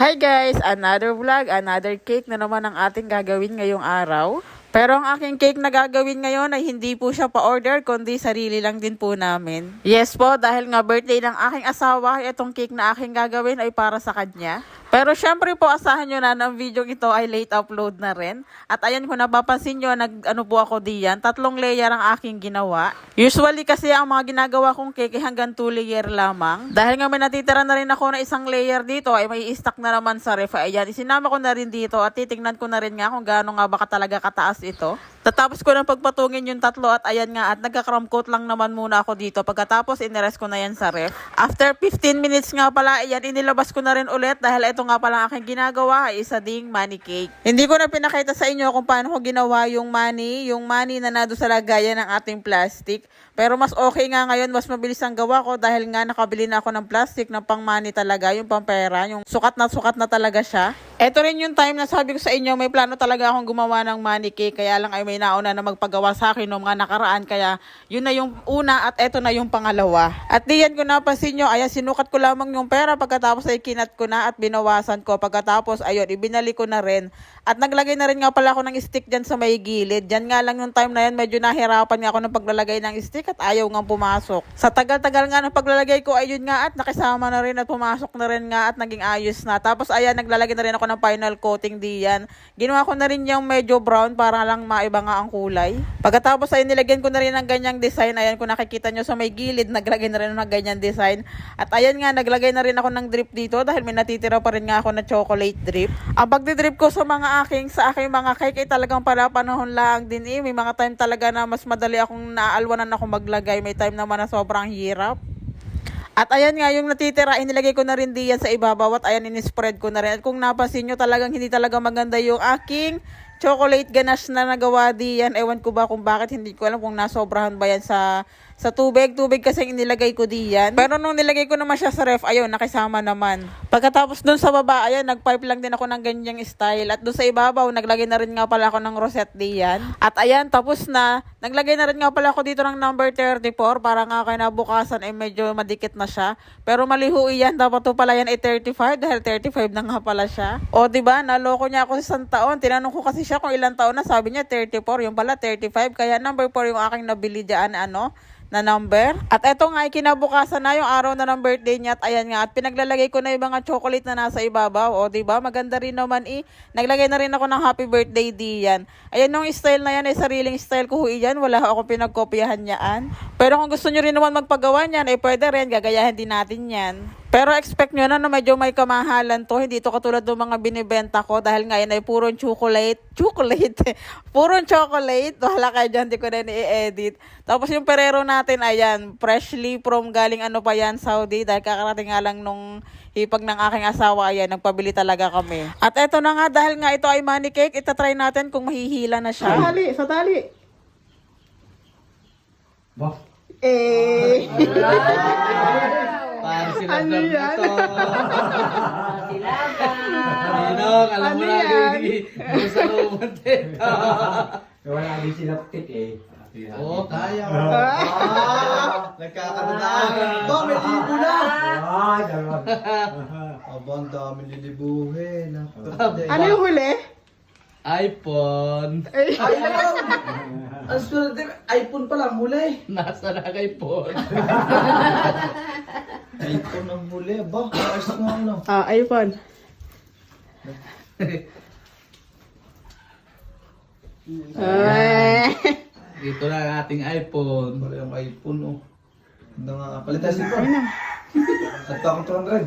Hi guys! Another vlog, another cake na naman ang ating gagawin ngayong araw. Pero ang aking cake na gagawin ngayon ay hindi po siya pa-order, kundi sarili lang din po namin. Yes po, dahil nga birthday ng aking asawa, itong cake na aking gagawin ay para sa kanya. Pero syempre po, asahan nyo na ng video ito ay late upload na rin. At ayan, kung napapansin nyo, nag-ano po ako diyan, 3 layer ang aking ginawa. Usually kasi ang mga ginagawa kong cake ay hanggang 2 layer lamang. Dahil nga may natitira na rin ako na 1 layer dito, ay may i-stock na naman sa ref. Ayan, isinama ko na rin dito at titignan ko na rin nga kung gaano nga baka talaga kataas ito. Tatapos ko ng pagpatungin yung 3 at ayan nga, at nagka-crumb coat lang naman muna ako dito. Pagkatapos, inirest ko na yan sa ref. After 15 minutes nga pala, ayan, inilabas ko na rin ulit dahil ito nga pala aking ginagawa ay isa ding money cake. Hindi ko na pinakita sa inyo kung paano ko ginawa yung money na nado sa lagayan ng ating plastic. Pero mas okay nga ngayon, mas mabilis ang gawa ko dahil nga nakabili na ako ng plastic ng pang money talaga, yung pampera, yung sukat na talaga siya. Ito rin yung time na sabi ko sa inyo, may plano talaga akong gumawa ng money cake, kaya lang ay may nauna na magpagawa sa akin noong mga nakaraan, kaya yun na yung una at eto na yung pangalawa. At diyan ko napansin nyo, ayan, sinukat ko lamang yung pera, pagkatapos ay kinat ko na at binawasan ko, pagkatapos ayun, ibinalik ko na rin. At naglagay na rin nga pala ako ng stick dyan sa may gilid. Dyan nga lang yung time na yan, medyo nahirapan nga ako ng paglalagay ng stick at ayaw nga pumasok. Sa tagal-tagal nga ng paglalagay ko, ayun nga at nakisama na rin at pumasok na rin nga at naging ayos na. Tapos ayan, naglalagay na rin ako ng final coating diyan. Ginawa ko na rin yung medyo brown para lang maiba nga ang kulay. Pagkatapos ay nilagyan ko na rin ng ganyang design. Ayan, kung nakikita nyo sa may gilid, naglagay na rin ng ganyang design. At ayan nga, naglagay na rin ako ng drip dito dahil may natitira pa rin nga ako na chocolate drip. Ang pagdidrip ko sa aking mga cake ay talagang panapanahon lang din eh. May mga time talaga na mas madali akong naaalwanan ako maglagay. May time naman na sobrang hirap. At ayan nga, yung natitira, inilagay ko na rin diyan sa ibabaw at ayan, in-spread ko na rin. At kung napansin nyo, talagang hindi talaga maganda yung aking chocolate ganache na nagawa diyan. Ewan ko ba kung bakit, hindi ko alam kung nasobrahan ba yan sa tubig. Tubig kasi inilagay ko diyan. Pero nung nilagay ko naman siya sa ref, ayun, nakisama naman. Pagkatapos dun sa baba, ayan, nagpipe lang din ako ng ganyang style. At dun sa ibabaw, naglagay na rin nga pala ako ng rosette diyan. At ayan, tapos na. Naglagay na rin nga pala ako dito ng number 34 para nga kinabukasan ay medyo madikit na siya. Pero maliho iyan, dapat to pala yan ay 35 dahil 35 na nga pala siya. O diba, naloko niya ako sa 1 taon. Tinanong ko kasi siya kung ilang taon na, sabi niya 34, yung pala 35. Kaya number 4 yung aking nabili dyan, na number. At eto nga ay kinabukasan na yung araw na ng birthday niya at ayan nga, at pinaglalagay ko na yung mga chocolate na nasa ibabaw. O diba, maganda rin naman eh. Naglagay na rin ako ng happy birthday diyan. Ayan, yung style na yan ay sariling style ko iyan. Wala ako pinagkopyahan niyaan. Pero kung gusto nyo rin naman magpagawa niyan, ay pwede rin, gagayahin din natin yan. Pero expect nyo na medyo may kamahalan to. Hindi to katulad ng mga binibenta ko dahil ngayon ay purong chocolate. Purong chocolate. Wala kayo dyan, di ko na i-edit. Tapos yung perero natin, ayan, freshly from galing pa yan, Saudi. Dahil kakarating nga lang nung hipag ng aking asawa, ayan, nagpabili talaga kami. At eto na nga, dahil nga ito ay money cake, itatry natin kung mahihila na siya. Sa tali. Bah. Para sila vlog na to. Ninong, alam mo na lagi. Gusto ko umuntin. Wala din sila pitik eh. Oo, kaya. Nagkakadadaan. Ba, may libo na! Dalawa. Aba, ang dami lilibuhin. Ano yung huli? iPhone. Ay, lang! Ang swerte, iPhone pa lang huli. Nasa na kay iPhone. iPhone ang huli. Ba, ayos nga iPhone. Dito na ang ating iPhone. Wala yung iPhone, oh. Ganda nga, palitan si Paul. At akong 200.